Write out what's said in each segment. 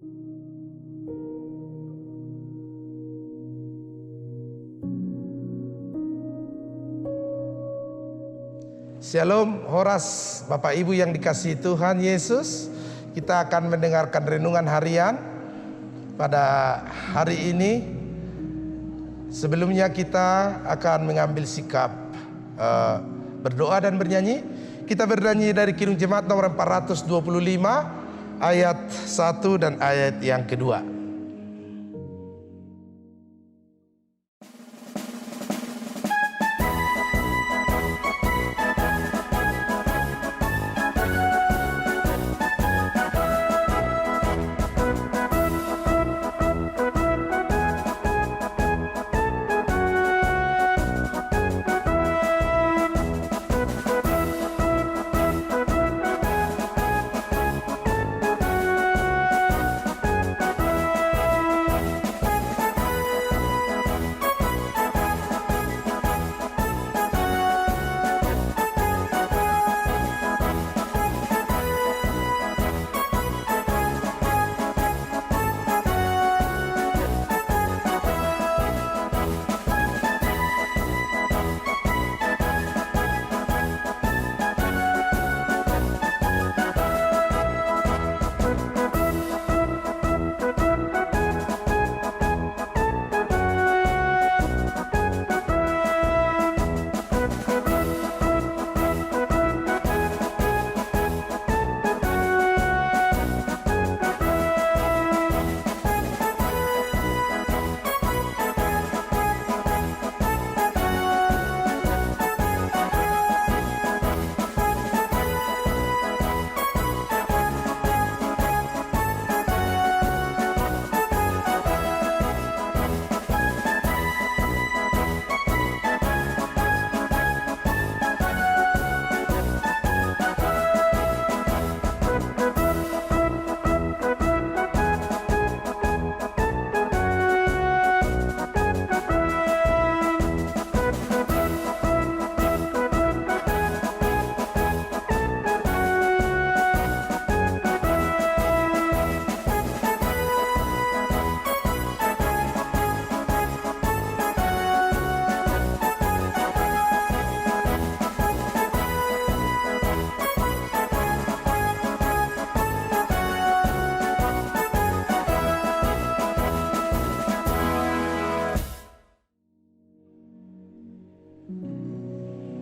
Shalom, Horas, Bapak Ibu yang dikasihi Tuhan Yesus. Kita akan mendengarkan renungan harian pada hari ini. Sebelumnya kita akan mengambil sikap berdoa dan bernyanyi. Kita bernyanyi dari Kidung Jemaat nomor 425 ayat 1 dan ayat yang kedua.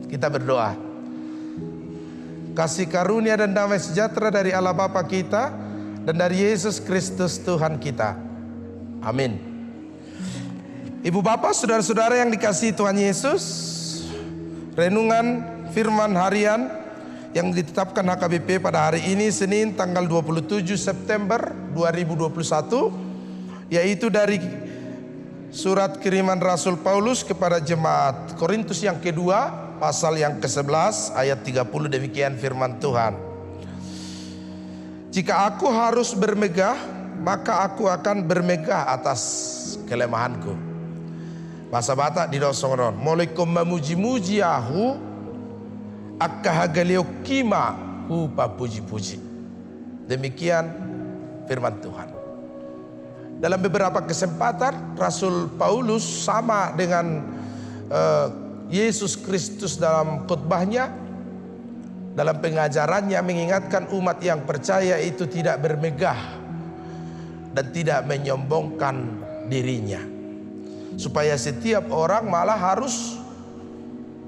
Kita berdoa. Kasih karunia dan damai sejahtera dari Allah Bapa kita dan dari Yesus Kristus Tuhan kita. Amin. Ibu bapak, saudara-saudara yang dikasihi Tuhan Yesus, renungan firman harian yang ditetapkan HKBP pada hari ini Senin tanggal 27 September 2021, yaitu dari surat kiriman Rasul Paulus kepada jemaat Korintus yang kedua, pasal yang ke-11 ayat 30. Demikian firman Tuhan. Jika aku harus bermegah, maka aku akan bermegah atas kelemahanku. Bahasa Batak di dosongon. Moleko memuji-muji aku, akahagaleo kima hupa puji-puji. Demikian firman Tuhan. Dalam beberapa kesempatan Rasul Paulus sama dengan Yesus Kristus dalam khotbahnya, dalam pengajarannya mengingatkan umat yang percaya itu tidak bermegah dan tidak menyombongkan dirinya, supaya setiap orang malah harus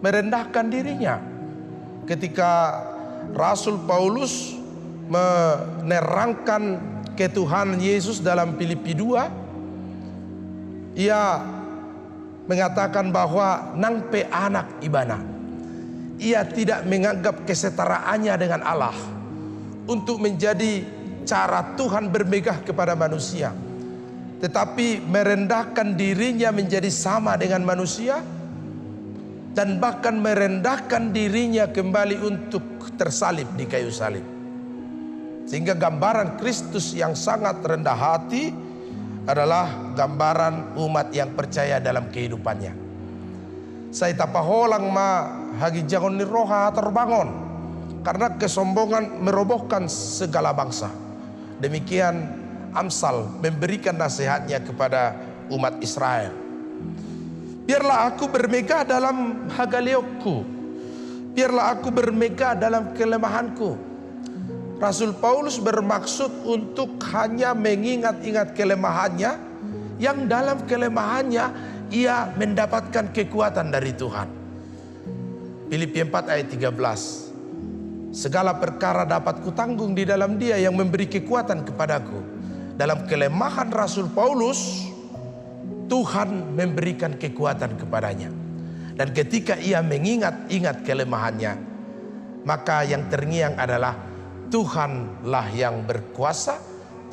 merendahkan dirinya. Ketika Rasul Paulus menerangkan ketuhanan Yesus dalam Filipi 2, ia mengatakan bahwa nang pe anak ibana. Ia tidak menganggap kesetaraannya dengan Allah untuk menjadi cara Tuhan bermegah kepada manusia, tetapi merendahkan dirinya menjadi sama dengan manusia, dan bahkan merendahkan dirinya kembali untuk tersalib di kayu salib. Sehingga gambaran Kristus yang sangat rendah hati adalah gambaran umat yang percaya dalam kehidupannya. Saya tapaholang ma hagi jangon ni roha terbangun, karena kesombongan merobohkan segala bangsa. Demikian Amsal memberikan nasihatnya kepada umat Israel. Biarlah aku bermegah dalam hagaliokku, biarlah aku bermegah dalam kelemahanku. Rasul Paulus bermaksud untuk hanya mengingat-ingat kelemahannya, yang dalam kelemahannya ia mendapatkan kekuatan dari Tuhan. Filipi 4 ayat 13. Segala perkara dapat kutanggung di dalam Dia yang memberi kekuatan kepadaku. Dalam kelemahan Rasul Paulus, Tuhan memberikan kekuatan kepadanya. Dan ketika ia mengingat-ingat kelemahannya, maka yang terngiang adalah Tuhanlah yang berkuasa,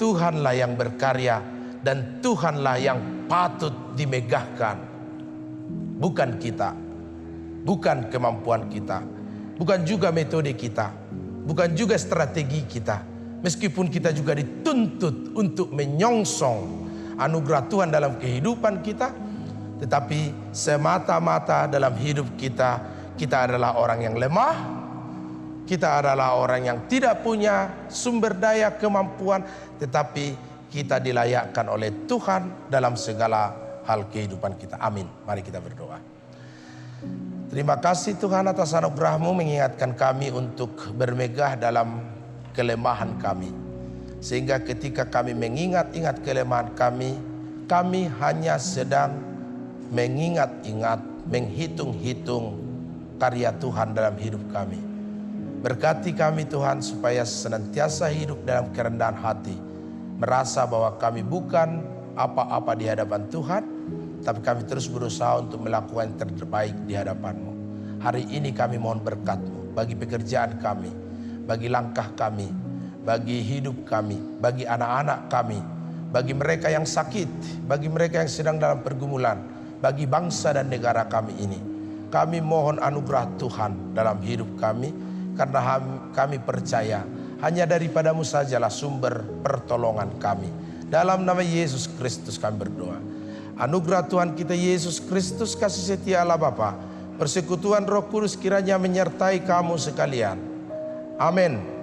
Tuhanlah yang berkarya, dan Tuhanlah yang patut dimegahkan. Bukan kita, bukan kemampuan kita, bukan juga metode kita, bukan juga strategi kita. Meskipun kita juga dituntut untuk menyongsong anugerah Tuhan dalam kehidupan kita, tetapi semata-mata dalam hidup kita, kita adalah orang yang lemah, kita adalah orang yang tidak punya sumber daya kemampuan, tetapi kita dilayakkan oleh Tuhan dalam segala hal kehidupan kita. Amin. Mari kita berdoa. Terima kasih Tuhan atas anugerah-Mu mengingatkan kami untuk bermegah dalam kelemahan kami. Sehingga ketika kami mengingat-ingat kelemahan kami, kami hanya sedang mengingat-ingat, menghitung-hitung karya Tuhan dalam hidup kami. Berkati kami Tuhan supaya senantiasa hidup dalam kerendahan hati, merasa bahwa kami bukan apa-apa di hadapan Tuhan, tapi kami terus berusaha untuk melakukan yang terbaik di hadapan-Mu. Hari ini kami mohon berkat-Mu bagi pekerjaan kami, bagi langkah kami, bagi hidup kami, bagi anak-anak kami, bagi mereka yang sakit, bagi mereka yang sedang dalam pergumulan, bagi bangsa dan negara kami ini. Kami mohon anugerah Tuhan dalam hidup kami, karena kami percaya hanya daripada-Mu sajalah sumber pertolongan kami. Dalam nama Yesus Kristus kami berdoa. Anugerah Tuhan kita Yesus Kristus, kasih setia Allah Bapa, persekutuan Roh Kudus kiranya menyertai kamu sekalian. Amin.